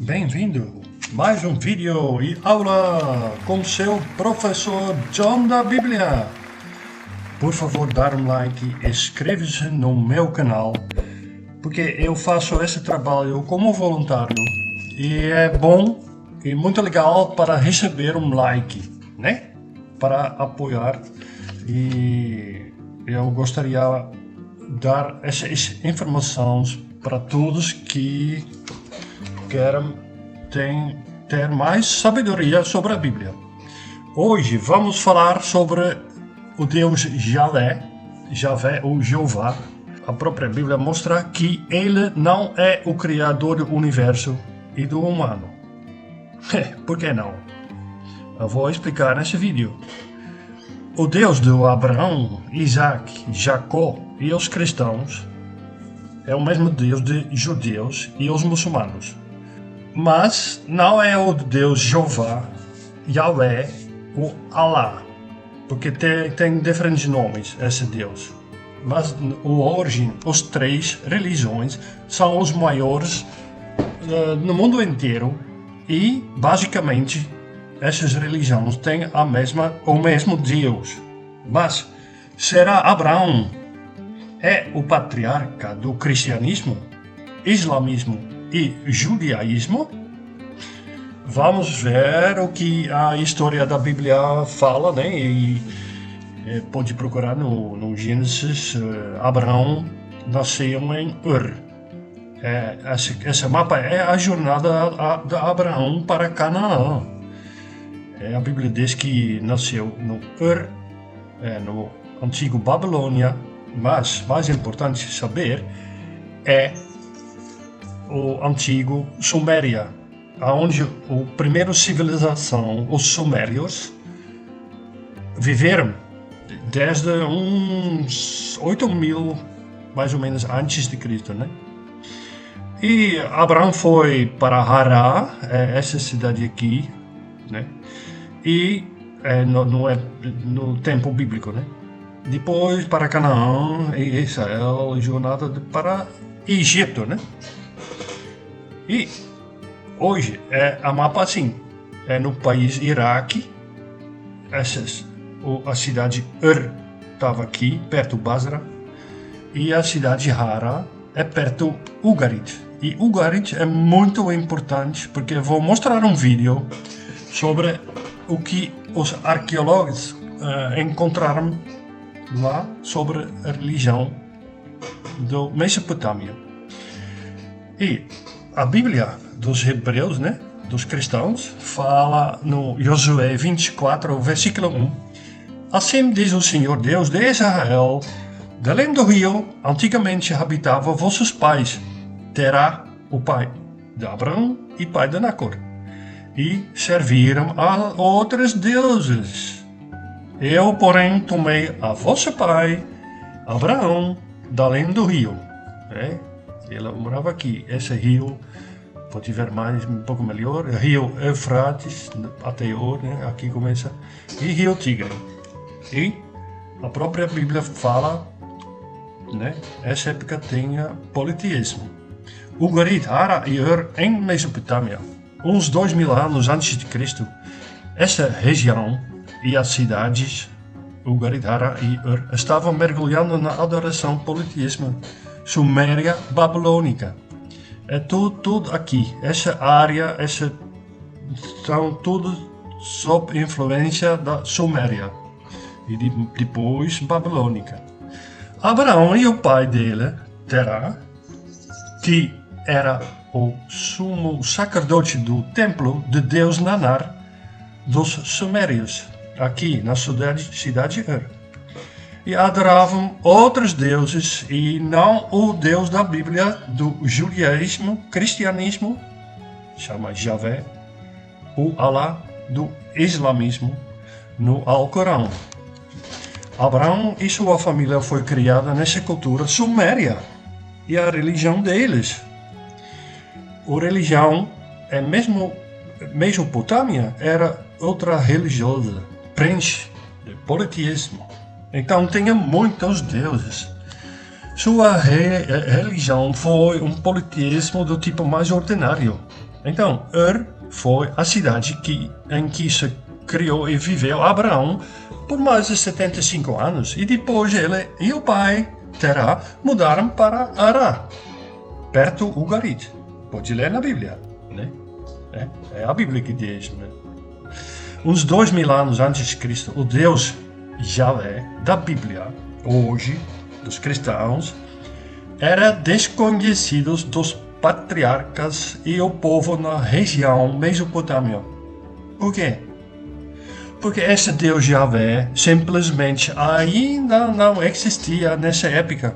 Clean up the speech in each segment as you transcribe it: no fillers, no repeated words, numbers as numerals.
Bem-vindo! Mais um vídeo e aula com seu professor John da Bíblia. Por favor, dar um like e inscreva-se no meu canal, porque eu faço esse trabalho como voluntário e é bom e muito legal para receber um like, né? Para apoiar, e eu gostaria de dar essas informações para todos que querem ter mais sabedoria sobre a Bíblia. Hoje vamos falar sobre o Deus Javé ou Jeová. A própria Bíblia mostra que ele não é o criador do universo e do humano. Por que não? Eu vou explicar nesse vídeo. O Deus de Abraão, Isaac, Jacó e os cristãos é o mesmo Deus de judeus e os muçulmanos. Mas não é o Deus Jeová, Yahvé ou Allah, porque tem diferentes nomes esse Deus. Mas a origem, as três religiões são os maiores no mundo inteiro e basicamente essas religiões têm o mesmo Deus. Mas será Abraão é o patriarca do cristianismo, islamismo e judaísmo? Vamos ver o que a história da Bíblia fala, né? E pode procurar no Gênesis. Abraão nasceu em Ur. Esse mapa é a jornada de Abraão para Canaã. A Bíblia diz que nasceu no Ur, no antigo Babilônia, mas mais importante saber é o antigo Suméria, onde a primeira civilização, os sumérios, viveram desde uns 8.000, mais ou menos, antes de Cristo, né? E Abraão foi para Hará, essa cidade aqui, né? E no tempo bíblico, né? Depois para Canaã e Israel, jornada para Egito, né? E hoje a mapa assim, no país Iraque, a cidade Ur estava aqui, perto de Basra, e a cidade Hara é perto de Ugarit. E Ugarit é muito importante porque eu vou mostrar um vídeo sobre o que os arqueólogos encontraram lá sobre a religião da Mesopotâmia. E a Bíblia dos hebreus, né, dos cristãos, fala no Josué 24, versículo 1. Assim diz o Senhor Deus de Israel: de além do rio, antigamente habitavam vossos pais, Terá, o pai de Abraão e pai de Nacor, e serviram a outros deuses. Eu, porém, tomei a vosso pai, Abraão, de além do rio. Ele morava aqui. Esse rio, pode ver mais, um pouco melhor, rio Eufrates, até hoje, né? Aqui começa, e rio Tigre. E a própria Bíblia fala, né? Essa época tinha politeísmo. Ugarit, Hara e Ur em Mesopotâmia, uns 2.000 anos antes de Cristo. Essa região e as cidades, Ugarit, Hara e Ur, estavam mergulhando na adoração politeísmo suméria babilônica. É tudo aqui. Essa área, são tudo sob influência da Suméria e depois babilônica. Abraão e o pai dele, Terá, que era o sumo sacerdote do templo de Deus Nanar dos Sumérios, aqui na cidade Ur. E adoravam outros deuses e não o Deus da Bíblia do judaísmo, cristianismo, chama Javé, ou Allah do islamismo no Alcorão. Abraão e sua família foi criada nessa cultura suméria e a religião deles. A religião mesmo Mesopotâmia era outra religiosa, preenche de politeísmo. Então tinha muitos deuses. Sua religião foi um politeísmo do tipo mais ordinário. Então, foi a cidade em que se criou e viveu Abraão por mais de 75 anos. E depois ele e o pai, Terá, mudaram para Ará, perto do Ugarit. Pode ler na Bíblia, né? É a Bíblia que diz, né? Uns 2000 anos antes de Cristo, o Deus Javé da Bíblia, hoje, dos cristãos, era desconhecido dos patriarcas e o povo na região Mesopotâmia. Por quê? Porque esse Deus Javé simplesmente ainda não existia nessa época.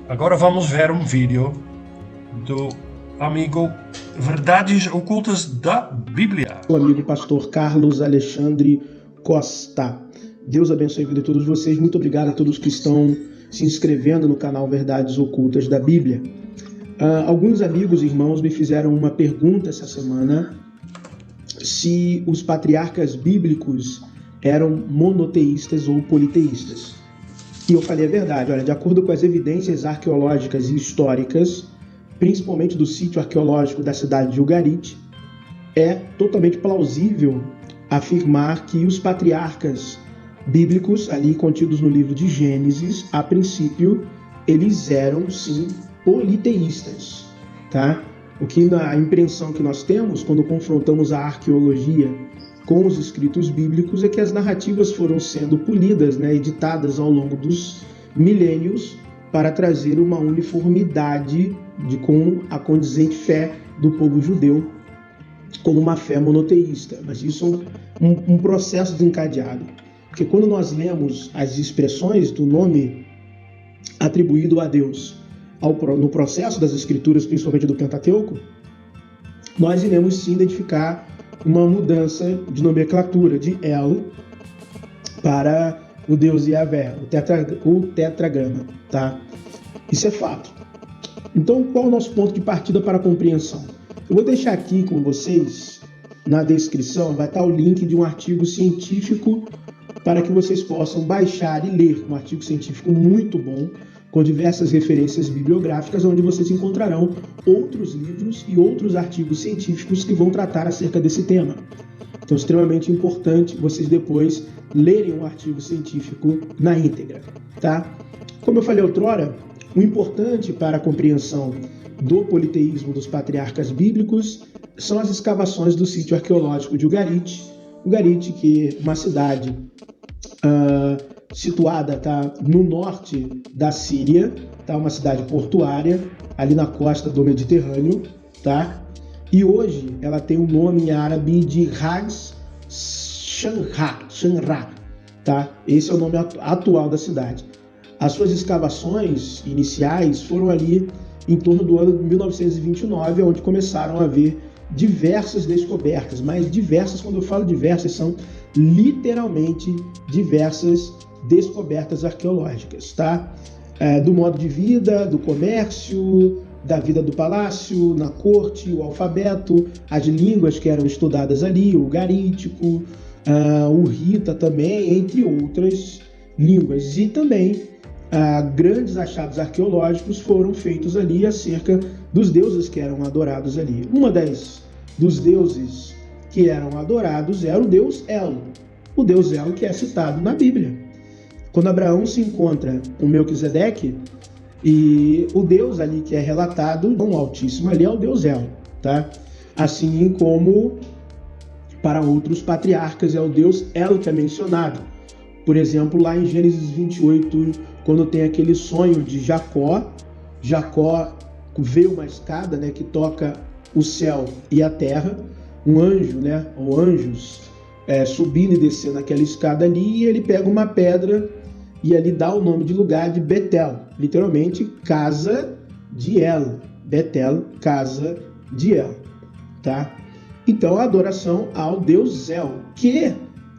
Agora vamos ver um vídeo do amigo Verdades Ocultas da Bíblia. O amigo pastor Carlos Alexandre Costa. Deus abençoe a vida de todos vocês. Muito obrigado a todos que estão se inscrevendo no canal Verdades Ocultas da Bíblia. Alguns amigos e irmãos me fizeram uma pergunta essa semana se os patriarcas bíblicos eram monoteístas ou politeístas. E eu falei a verdade. Olha, de acordo com as evidências arqueológicas e históricas, principalmente do sítio arqueológico da cidade de Ugarit, é totalmente plausível afirmar que os patriarcas bíblicos, ali contidos no livro de Gênesis, a princípio, eles eram, sim, politeístas, tá? O que a impressão que nós temos quando confrontamos a arqueologia com os escritos bíblicos é que as narrativas foram sendo polidas, né, editadas ao longo dos milênios para trazer uma uniformidade com a condizente fé do povo judeu como uma fé monoteísta. Mas isso é um processo desencadeado. Porque quando nós lemos as expressões do nome atribuído a Deus no processo das escrituras, principalmente do Pentateuco, nós iremos sim identificar uma mudança de nomenclatura de El para o Deus Yahvé, o tetragrama, tá? Isso é fato. Então, qual é o nosso ponto de partida para a compreensão? Eu vou deixar aqui com vocês, na descrição, vai estar o link de um artigo científico para que vocês possam baixar e ler. Um artigo científico muito bom, com diversas referências bibliográficas, onde vocês encontrarão outros livros e outros artigos científicos que vão tratar acerca desse tema. Então, é extremamente importante vocês depois lerem um artigo científico na íntegra, tá? Como eu falei outrora, o importante para a compreensão do politeísmo dos patriarcas bíblicos são as escavações do sítio arqueológico de Ugarit. Ugarit, que é uma cidade situada, tá, no norte da Síria, tá, uma cidade portuária, ali na costa do Mediterrâneo, tá? E hoje ela tem o nome em árabe de Ras Shanra, tá? Esse é o nome atual da cidade. As suas escavações iniciais foram ali em torno do ano de 1929, onde começaram a haver diversas descobertas, mas diversas, quando eu falo diversas, são literalmente diversas descobertas arqueológicas, tá? Do modo de vida, do comércio, da vida do palácio, na corte, o alfabeto, as línguas que eram estudadas ali, o ugarítico, o Rita também, entre outras línguas. E também grandes achados arqueológicos foram feitos ali acerca dos deuses que eram adorados ali. Dos deuses que eram adorados era o deus El. O deus El que é citado na Bíblia. Quando Abraão se encontra com Melquisedeque, e o Deus ali que é relatado, o Altíssimo ali é o Deus El, tá? Assim como para outros patriarcas é o Deus El que é mencionado. Por exemplo, lá em Gênesis 28, quando tem aquele sonho de Jacó vê uma escada, né, que toca o céu e a terra, um anjo, né, ou anjos subindo e descendo aquela escada ali, e ele pega uma pedra e ali dá o nome de lugar de Betel, literalmente casa de El. Betel, casa de El, tá? Então a adoração ao Deus El, que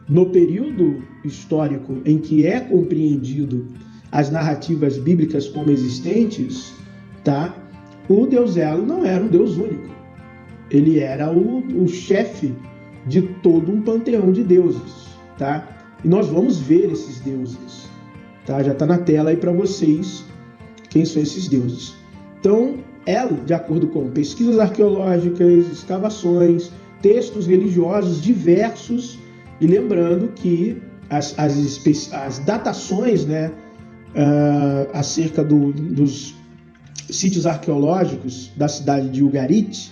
no período histórico em que é compreendido as narrativas bíblicas como existentes, tá? O Deus El não era um Deus único. Ele era o chefe de todo um panteão de deuses, tá? E nós vamos ver esses deuses, tá? Já está na tela aí para vocês quem são esses deuses. Então, El, de acordo com pesquisas arqueológicas, escavações, textos religiosos diversos, e lembrando que as datações, né, acerca dos sítios arqueológicos da cidade de Ugarit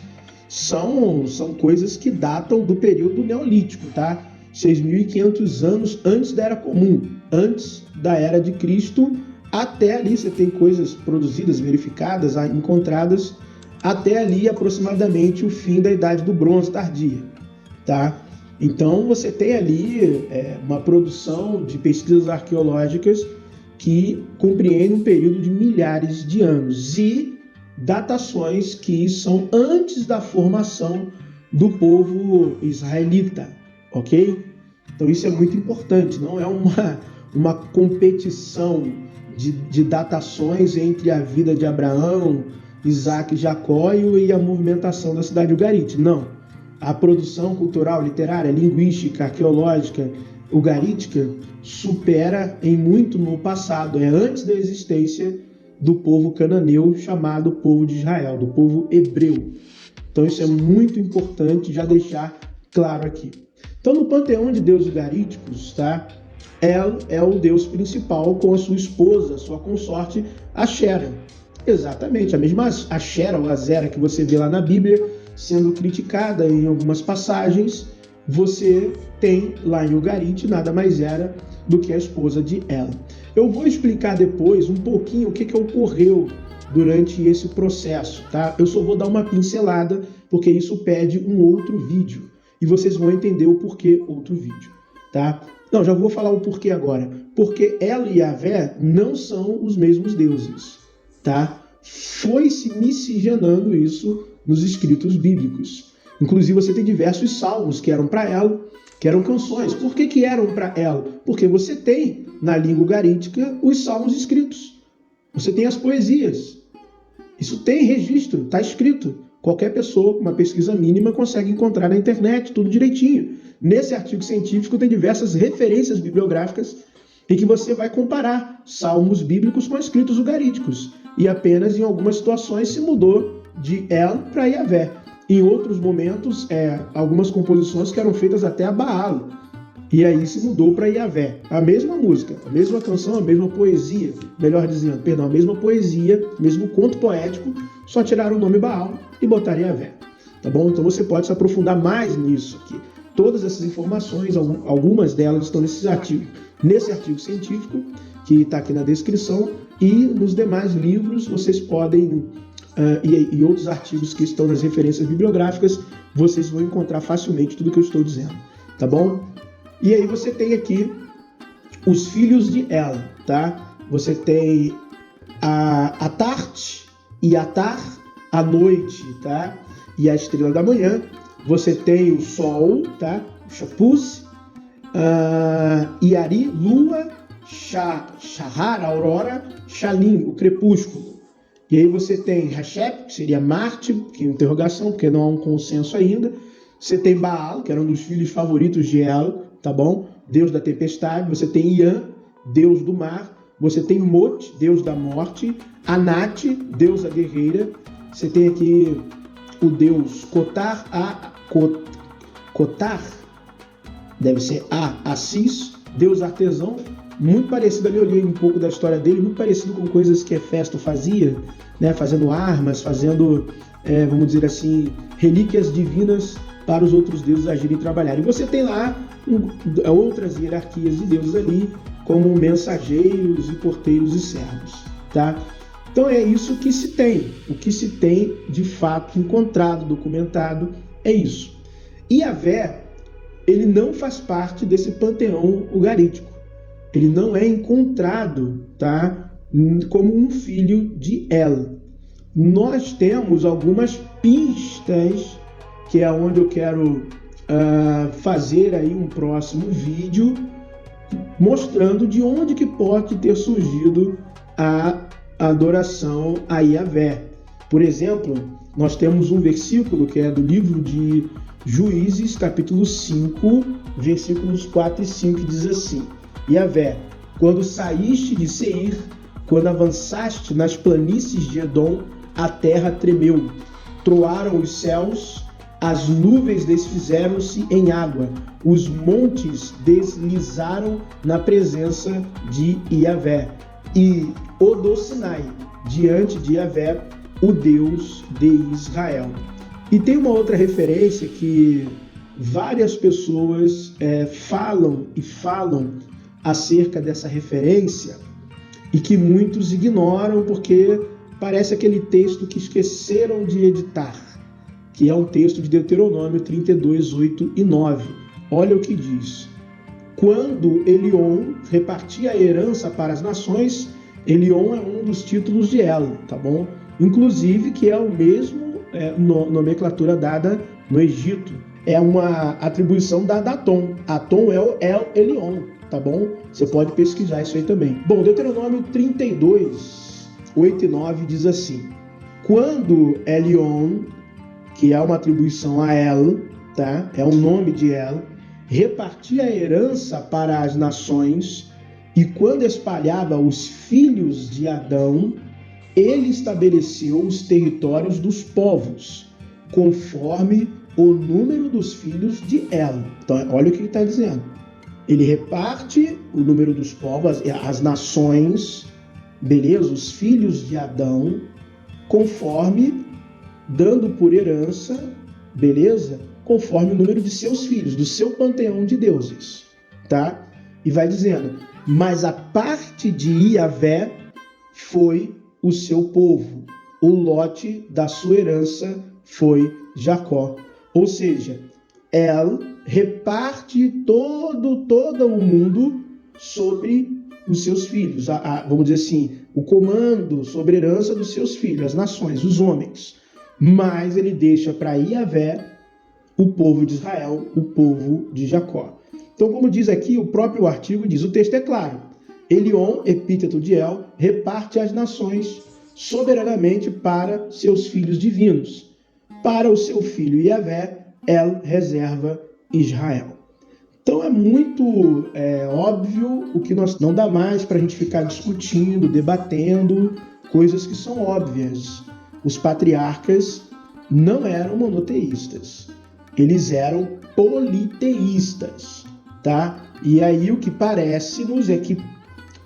são coisas que datam do período neolítico, tá? 6.500 anos antes da Era Comum, antes da Era de Cristo, até ali você tem coisas produzidas, verificadas, encontradas, até ali aproximadamente o fim da Idade do Bronze Tardia, tá? Então você tem ali uma produção de pesquisas arqueológicas que compreende um período de milhares de anos e datações que são antes da formação do povo israelita, ok? Então isso é muito importante, não é uma competição de datações entre a vida de Abraão, Isaac e Jacó e a movimentação da cidade de Ugarit, não. A produção cultural, literária, linguística, arqueológica, ugarítica supera em muito no passado, é antes da existência do povo cananeu chamado povo de Israel, do povo hebreu. Então isso é muito importante já deixar claro aqui. Então no panteão de deuses ugaríticos, tá? El é o deus principal com a sua esposa, sua consorte, Ashera. Exatamente, a mesma Ashera ou Azera que você vê lá na Bíblia sendo criticada em algumas passagens, você tem lá em Ugarit, nada mais era do que a esposa de El. Eu vou explicar depois um pouquinho o que ocorreu durante esse processo, tá? Eu só vou dar uma pincelada, porque isso pede um outro vídeo, e vocês vão entender o porquê outro vídeo, tá? Não, já vou falar o porquê agora. Porque El e Yahvé não são os mesmos deuses, tá? Foi se miscigenando isso nos escritos bíblicos. Inclusive você tem diversos salmos que eram para El, que eram canções. Por que eram para El? Porque você tem na língua ugarítica os salmos escritos. Você tem as poesias. Isso tem registro, está escrito. Qualquer pessoa com uma pesquisa mínima consegue encontrar na internet, tudo direitinho. Nesse artigo científico tem diversas referências bibliográficas em que você vai comparar salmos bíblicos com escritos ugaríticos. E apenas em algumas situações se mudou de El para Yahvé. Em outros momentos, algumas composições que eram feitas até a Baal. E aí se mudou para Yahvé. A mesma música, a mesma canção, a mesma poesia, melhor dizendo, perdão, a mesma poesia, mesmo conto poético, só tiraram o nome Baal e botaram Yahvé. Tá bom? Então você pode se aprofundar mais nisso aqui. Todas essas informações, algumas delas estão nesse artigo científico, que está aqui na descrição, e nos demais livros vocês podem, e outros artigos que estão nas referências bibliográficas, vocês vão encontrar facilmente tudo que eu estou dizendo, tá bom? E aí você tem aqui os filhos de El, tá? Você tem a Tarte e Atar, a noite, tá? E a estrela da manhã. Você tem o Sol, tá? Shapuz, Iari, Lua, Shahar, Aurora, Shalim, o crepúsculo. E aí você tem Hashep, que seria Marte, que é interrogação, porque não há um consenso ainda. Você tem Baal, que era um dos filhos favoritos de El, tá bom? Deus da tempestade. Você tem Ian, deus do mar. Você tem Mot, deus da morte. Anat, deusa guerreira. Você tem aqui o deus Kotar, deve ser Assis, deus artesão, muito parecido ali, eu li um pouco da história dele, muito parecido com coisas que Hefesto fazia, né, fazendo armas, fazendo, vamos dizer assim, relíquias divinas para os outros deuses agirem e trabalharem. E você tem lá outras hierarquias de deuses ali, como mensageiros e porteiros e servos, tá? Então é isso que se tem. O que se tem, de fato, encontrado, documentado, é isso. Yahvé, ele não faz parte desse panteão ugarítico. Ele não é encontrado, tá, como um filho de El. Nós temos algumas pistas, que é onde eu quero fazer aí um próximo vídeo, mostrando de onde que pode ter surgido a adoração a Yahvé. Por exemplo, nós temos um versículo que é do livro de Juízes, capítulo 5, versículos 4 e 5, que diz assim: Yahvé, quando saíste de Seir, quando avançaste nas planícies de Edom, a terra tremeu, troaram os céus, as nuvens desfizeram-se em água, os montes deslizaram na presença de Iavé, e o do Sinai, diante de Iavé, o Deus de Israel. E tem uma outra referência que várias pessoas falam acerca dessa referência e que muitos ignoram porque parece aquele texto que esqueceram de editar, que é um texto de Deuteronômio 32, 8 e 9. Olha o que diz. Quando Elion repartia a herança para as nações, Elion é um dos títulos de El, tá bom? Inclusive que é o mesmo nomenclatura dada no Egito. É uma atribuição da Atom. Atom é o El Elion, tá bom? Você pode pesquisar isso aí também. Bom, Deuteronômio 32, 8 e 9 diz assim: quando Elion, que é uma atribuição a El, tá? É o nome de El, repartia a herança para as nações, e quando espalhava os filhos de Adão, ele estabeleceu os territórios dos povos, conforme o número dos filhos de El. Então, olha o que ele está dizendo. Ele reparte o número dos povos, as nações, beleza? Os filhos de Adão, conforme, dando por herança, beleza? Conforme o número de seus filhos, do seu panteão de deuses, tá? E vai dizendo, mas a parte de Iavé foi o seu povo, o lote da sua herança foi Jacó. Ou seja, El reparte todo o mundo sobre os seus filhos, vamos dizer assim, o comando sobre a herança dos seus filhos, as nações, os homens. Mas ele deixa para Iavé o povo de Israel, o povo de Jacó. Então, como diz aqui, o próprio artigo diz, o texto é claro, Elion, epíteto de El, reparte as nações soberanamente para seus filhos divinos. Para o seu filho Iavé, El reserva Israel. Então é muito óbvio o que nós não dá mais para a gente ficar discutindo, debatendo coisas que são óbvias. Os patriarcas não eram monoteístas, eles eram politeístas, tá? E aí o que parece-nos é que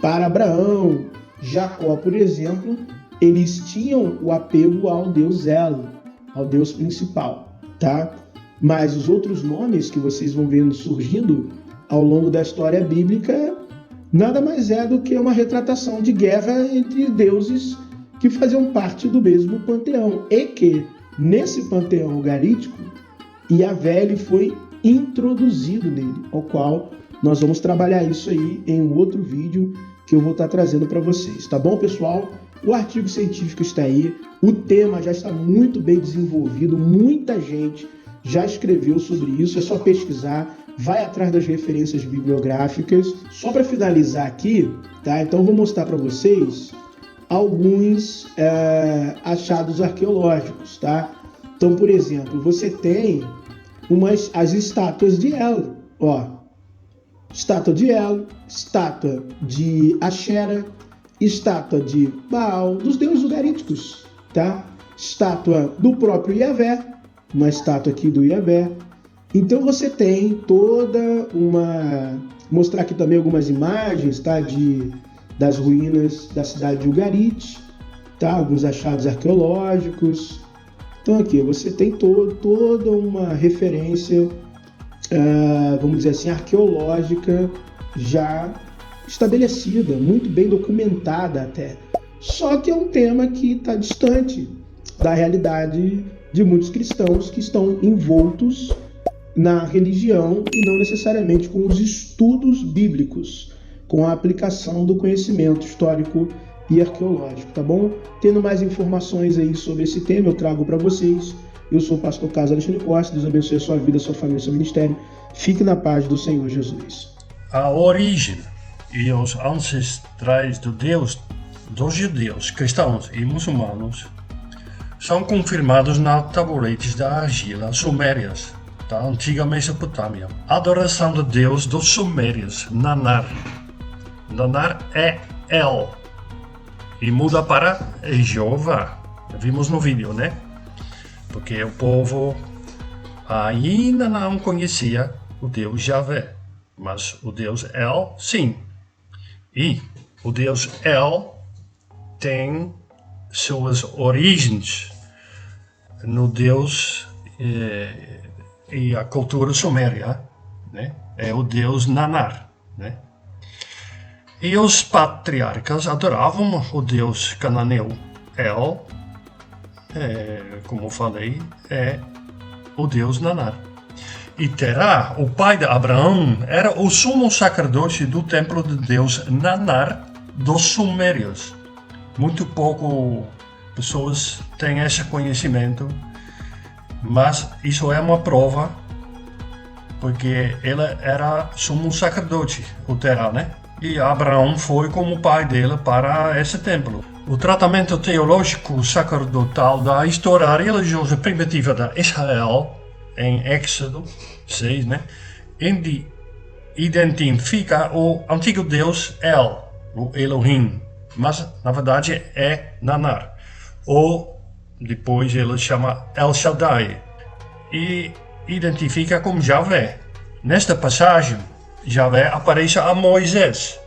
para Abraão, Jacó, por exemplo, eles tinham o apego ao Deus El, ao Deus principal, tá? Mas os outros nomes que vocês vão vendo surgindo ao longo da história bíblica nada mais é do que uma retratação de guerra entre deuses que faziam parte do mesmo panteão. E que, nesse panteão ugarítico, Iavé foi introduzido nele, ao qual nós vamos trabalhar isso aí em um outro vídeo que eu vou estar trazendo para vocês. Tá bom, pessoal? O artigo científico está aí, o tema já está muito bem desenvolvido, muita gente já escreveu sobre isso, é só pesquisar, vai atrás das referências bibliográficas. Só para finalizar aqui, tá? Então eu vou mostrar para vocês alguns achados arqueológicos, tá? Então, por exemplo, você tem as estátuas de El, ó. Estátua de El, estátua de Axera, estátua de Baal, dos deuses ugaríticos, tá? Estátua do próprio Iavé, uma estátua aqui do Iavé. Então você tem toda uma... Mostrar aqui também algumas imagens, tá? Das ruínas da cidade de Ugarit, tá? Alguns achados arqueológicos. Então aqui você tem toda uma referência, vamos dizer assim, arqueológica já estabelecida, muito bem documentada até. Só que é um tema que está distante da realidade de muitos cristãos que estão envoltos na religião e não necessariamente com os estudos bíblicos, com a aplicação do conhecimento histórico e arqueológico, tá bom? Tendo mais informações aí sobre esse tema, eu trago para vocês. Eu sou o pastor Carlos Alexandre Costa, Deus abençoe a sua vida, a sua família, seu ministério. Fique na paz do Senhor Jesus. A origem e os ancestrais dos judeus, cristãos e muçulmanos são confirmados nas tabuletes da argila sumérias da antiga Mesopotâmia. A adoração do deus dos sumérios, Nanar. Nanar é El e muda para Jeová. Vimos no vídeo, né? Porque o povo ainda não conhecia o Deus Javé, mas o Deus El, sim. E o Deus El tem suas origens no Deus e a cultura suméria, né? É o Deus Nanar, né? E os patriarcas adoravam o Deus cananeu El, como falei, é o Deus Nanar. E Terá, o pai de Abraão, era o sumo sacerdote do templo de Deus Nanar dos Sumérios. Muito pouco pessoas têm esse conhecimento, mas isso é uma prova, porque ele era sumo sacerdote, o Terá, né? E Abraão foi como pai dele para esse templo. O tratamento teológico sacerdotal da história religiosa primitiva de Israel, em Éxodo 6, né, identifica o antigo Deus El, o Elohim, mas na verdade é Nanar, ou depois ele chama El Shaddai, e identifica como Javé. Nesta passagem, Javé aparece a Moisés,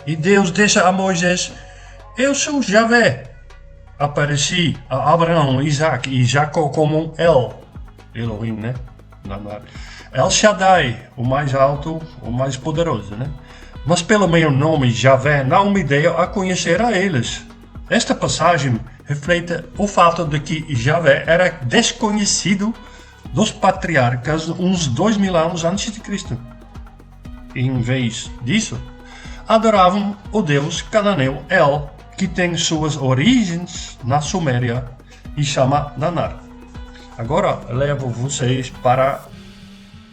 e Deus disse a Moisés: eu sou Javé. Apareci a Abraão, Isaac e Jacó como Elohim, né? El Shaddai, o mais alto, o mais poderoso, né? Mas pelo meu nome, Javé, não me deu a conhecer a eles. Esta passagem reflete o fato de que Javé era desconhecido dos patriarcas uns 2000 anos antes de Cristo. Em vez disso, adoravam o Deus cananeu El, que tem suas origens na Suméria e chama Nanar. Agora levo vocês para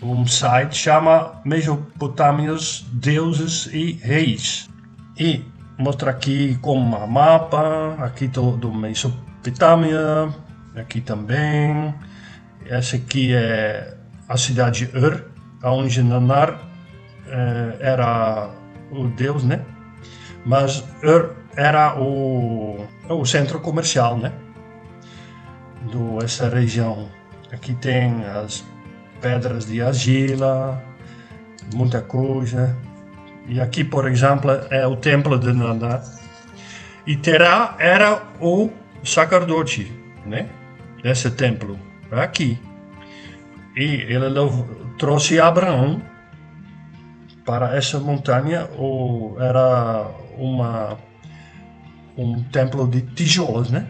um site chama Mesopotâmios, Deuses e Reis. E mostra aqui como um mapa, aqui do Mesopotâmia, aqui também. Essa aqui é a cidade de Ur, onde Nanar era o Deus, né? Mas Ur era o centro comercial, né? Essa região. Aqui tem as pedras de argila, muita coisa. E aqui, por exemplo, é o templo de Nanar. E Terá era o sacerdote, né? Desse templo, aqui. E ele trouxe Abraão para essa montanha, era um templo de tijolos, né?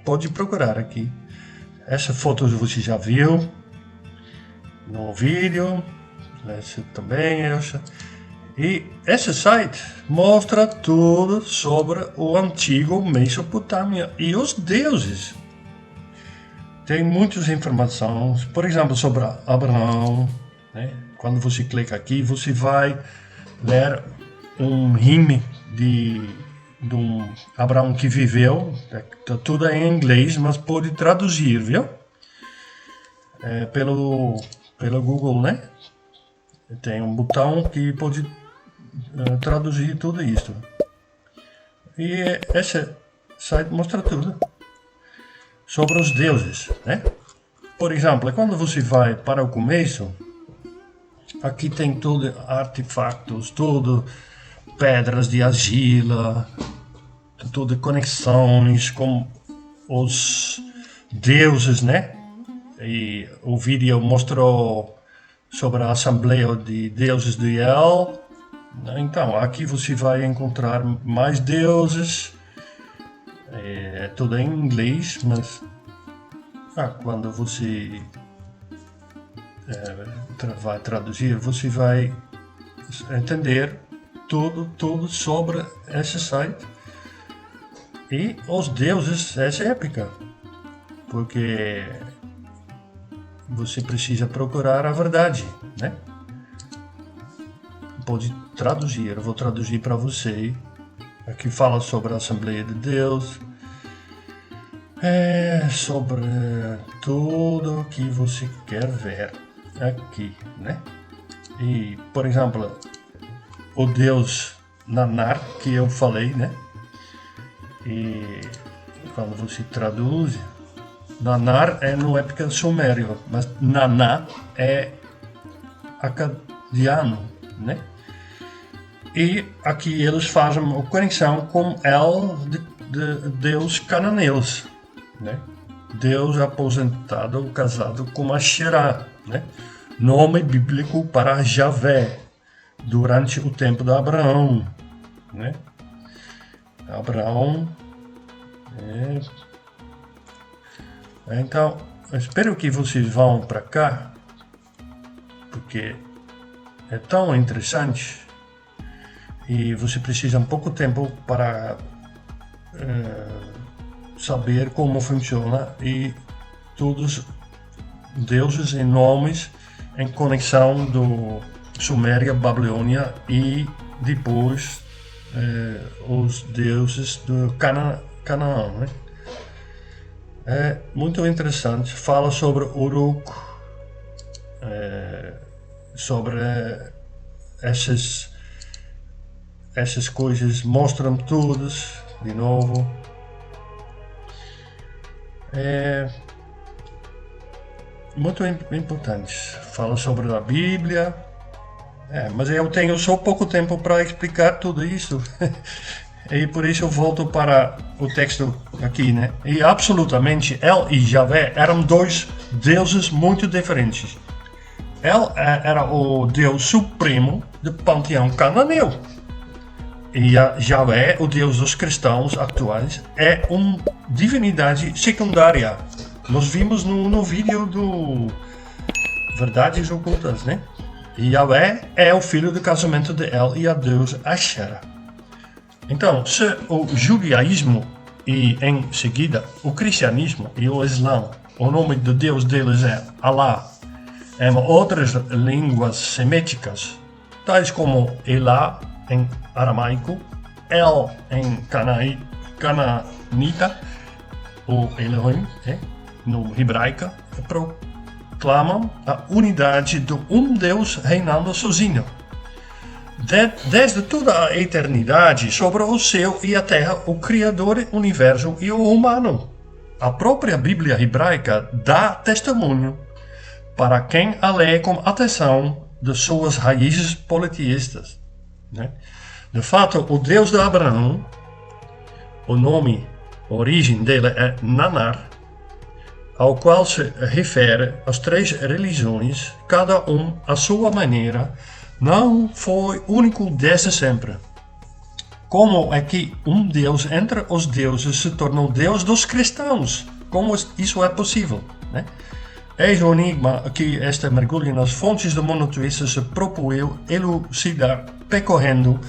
Pode procurar aqui. Essa foto você já viu no vídeo, essa também, essa. E esse site mostra tudo sobre o antigo Mesopotâmia e os deuses. Tem muitas informações, por exemplo, sobre Abraão, né? Quando você clica aqui, você vai ler um hino de um Abraão que viveu, tá tudo em inglês, mas pode traduzir, viu? Pelo Google, né? Tem um botão que pode traduzir tudo isso. E esse site mostra tudo sobre os deuses, né? Por exemplo, quando você vai para o começo, aqui tem tudo artefatos, tudo pedras de argila, tudo conexões com os deuses, né? E o vídeo mostrou sobre a Assembleia de Deuses de El. Então, aqui você vai encontrar mais deuses. É tudo em inglês, mas quando você vai traduzir, você vai entender tudo sobre esse site e os deuses dessa época, porque você precisa procurar a verdade, né? Pode traduzir, eu vou traduzir para você. Aqui fala sobre a Assembleia de Deus, sobre tudo que você quer ver aqui, né? E, por exemplo, o Deus Nanar, que eu falei, né? E quando você traduz, Nanar é no época sumério, mas Naná é acadiano, né? E aqui eles fazem a conexão com El de Deus cananeus, né? Deus aposentado, casado com Asherah, né? Nome bíblico para Javé, durante o tempo de Abraão, né? Abraão. Então, espero que vocês vão para cá, porque é tão interessante e você precisa um pouco tempo para saber como funciona e todos deuses e nomes em conexão do Suméria, Babilônia e depois os deuses do Canaã, né? É muito interessante, fala sobre Uruk, sobre essas coisas, mostram todas de novo. É muito importante, fala sobre a Bíblia, mas eu tenho só pouco tempo para explicar tudo isso. E por isso eu volto para o texto aqui, né? E absolutamente, El e Javé eram dois deuses muito diferentes. El era o Deus supremo do panteão cananeu. E Javé, o Deus dos cristãos atuais, é uma divindade secundária. Nós vimos no vídeo do Verdades Ocultas, né? E Javé é o filho do casamento de El e a deusa Asherah. Então, se o judaísmo e, em seguida, o cristianismo e o islã, o nome de Deus deles é Allah, em outras línguas semíticas, tais como Elá em aramaico, El em cananita, ou Elohim, no hebraico, proclamam a unidade de um Deus reinando sozinho. Desde toda a eternidade, sobre o céu e a terra, o Criador, o universo e o humano. A própria Bíblia hebraica dá testemunho para quem a lê com atenção de suas raízes politeístas, né? De fato, o Deus de Abraão, o nome, a origem dele é Nanar, ao qual se refere as três religiões, cada um à sua maneira, não foi único desde sempre. Como é que um Deus entre os deuses se tornou Deus dos cristãos? Como isso é possível, né? Eis o enigma que este mergulho nas fontes do monoteísmo se propôs elucidar, percorrendo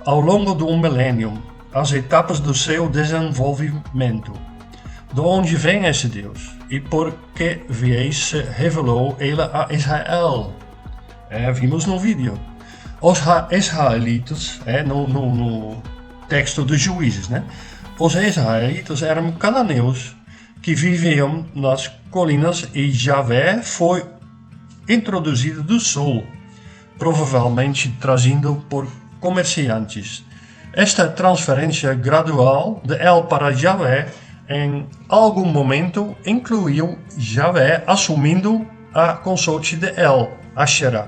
ao longo de milênio as etapas do seu desenvolvimento. De onde vem esse Deus? E por que vez se revelou ele a Israel? Vimos no vídeo. Os israelitas, no texto dos Juízes, né? Os israelitas eram cananeus que viviam nas colinas e Javé foi introduzido do sul, provavelmente trazido por comerciantes. Esta transferência gradual de El para Javé em algum momento incluiu Javé assumindo a consorte de El, Asherah,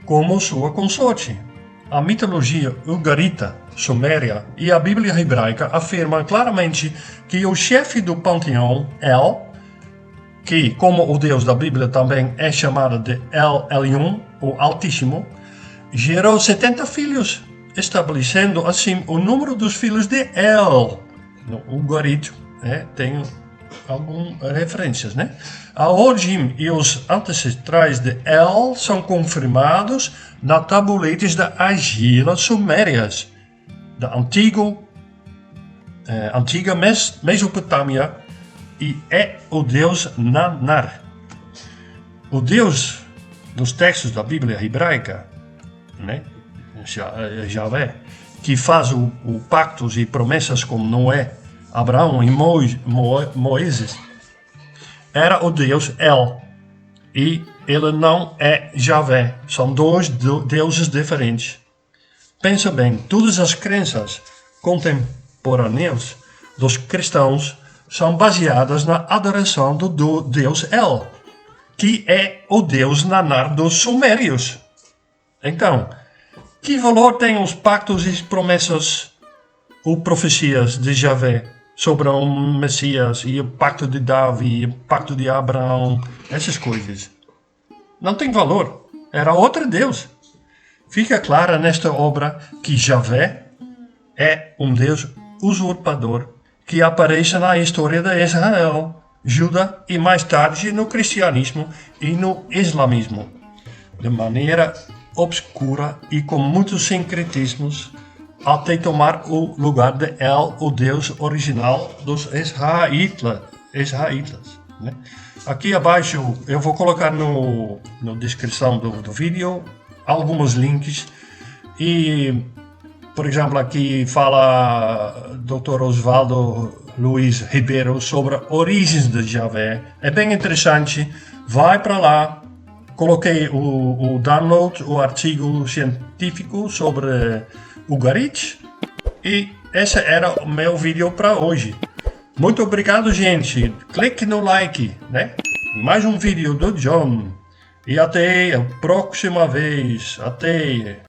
como sua consorte. A mitologia ugarita, suméria e a Bíblia hebraica afirmam claramente que o chefe do panteão, El, que como o Deus da Bíblia também é chamado de El Elyon, o Altíssimo, gerou 70 filhos, estabelecendo assim o número dos filhos de El. No ugarito, tem algumas referências, né? A origem e os ancestrais de El são confirmados nas tabuletes da argila sumérias da antiga Mesopotâmia e é o deus Nanar. O Deus dos textos da Bíblia hebraica, né? Javé, que faz o pactos e promessas com Noé, Abraão e Moisés, era o Deus El, e ele não é Javé, são dois deuses diferentes. Pensa bem, todas as crenças contemporâneas dos cristãos são baseadas na adoração do deus El, que é o deus nanar dos sumérios. Então, que valor têm os pactos e promessas ou profecias de Javé sobre o Messias e o pacto de Davi, o pacto de Abraão, essas coisas? Não tem valor. Era outro Deus. Fica claro nesta obra que Javé é um Deus usurpador que aparece na história de Israel, Judá e mais tarde no cristianismo e no islamismo, de maneira obscura e com muitos sincretismos, até tomar o lugar de El, o Deus original dos israelitas. Né? Aqui abaixo eu vou colocar na descrição do vídeo alguns links e, por exemplo, aqui fala Dr. Osvaldo Luiz Ribeiro sobre origens de Javé. É bem interessante, vai para lá. Coloquei o download, o artigo científico sobre Ugarit e esse era o meu vídeo para hoje. Muito obrigado, gente. Clique no like, né? Mais um vídeo do John. E até a próxima vez. Até.